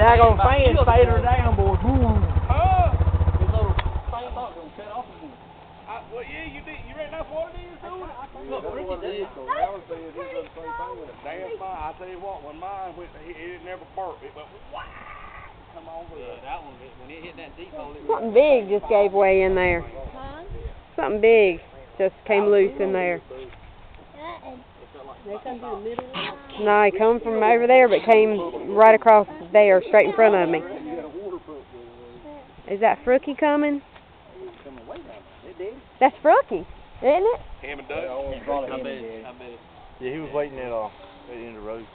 daggone fan faded her down, boy. His little fan box gonna cut off again. Well, yeah, you did. You reckon that's what it is, dude? Look, Ricky did. So Alan said he done the same thing with a damn mine. I tell you what, when mine went, it never burnt. It went, wow. Come on with it. That one, when it hit that deep hole, it Something big just gave way in there. Huh? Something big just came loose in there. They come through the middle. No, it come from over there, but came right across there, straight in front of me. Is that Frookie coming? That's Frookie, isn't it? Him and Doug. I bet. Yeah, he was waiting at the end of the road.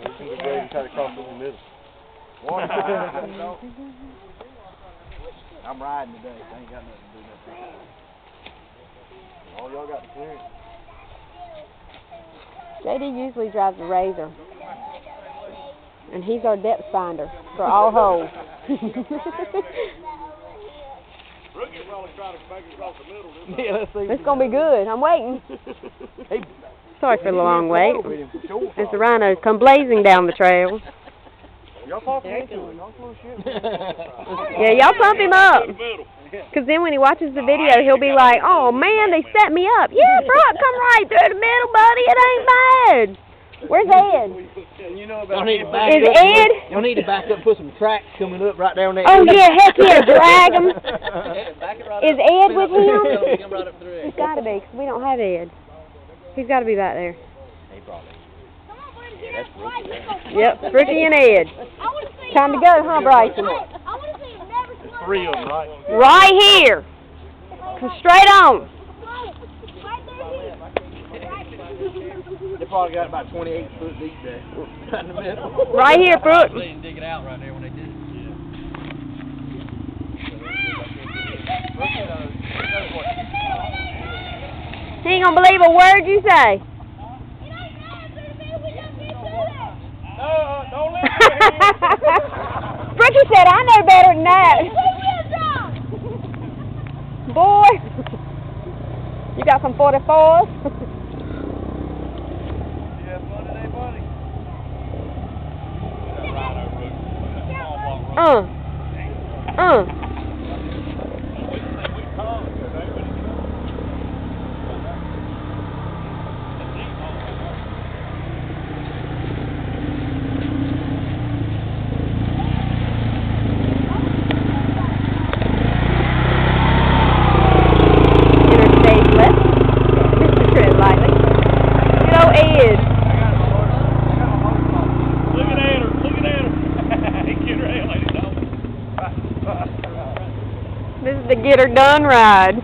He's going to try to cross in the middle. I'm riding today, so I ain't got nothing to do with that. All y'all got the clearance. JD usually drives a Razor, and he's our depth finder for all holes. Rookie's probably trying to make it across the middle. Yeah, let's see. It's gonna be good. I'm waiting. Sorry for the long wait. As the rhinos come blazing down the trail. Y'all talking into it. Y'all full of shit. Yeah, y'all pump him up. Because then when he watches the video, he'll be like, oh man, they set me up. Yeah, Brock, come right through the middle, buddy. It ain't bad. Where's Ed? You know about Is Ed? Y'all need to back up and put some tracks coming up right there on that. Oh yeah, heck yeah, drag him. Back it right Is up. Ed with him? Come right up through it. He's got to be, because we don't have Ed. He's got to be back there. He probably. Yep, Ricky and Ed. Time to go, huh, Bryson? There's 3 of them, right? Right here. Come straight on. They probably got about 28 foot deep there. Right in the middle. Right here, Brooke. They didn't dig it out right there when they did it. He ain't gonna believe a word you say. Don't let Brookie said, I know better than that. Boy, you got some 44s? Yeah, fun today, buddy. Interstate left. Mr. Tread lightly. Good old Ed. Look at her. Get her out, lady. This is the get her done ride.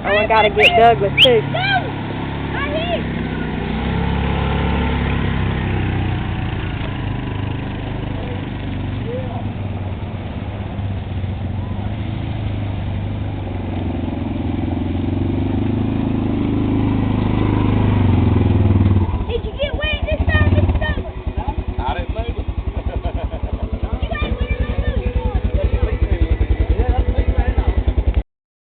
Oh, I gotta get Douglas too.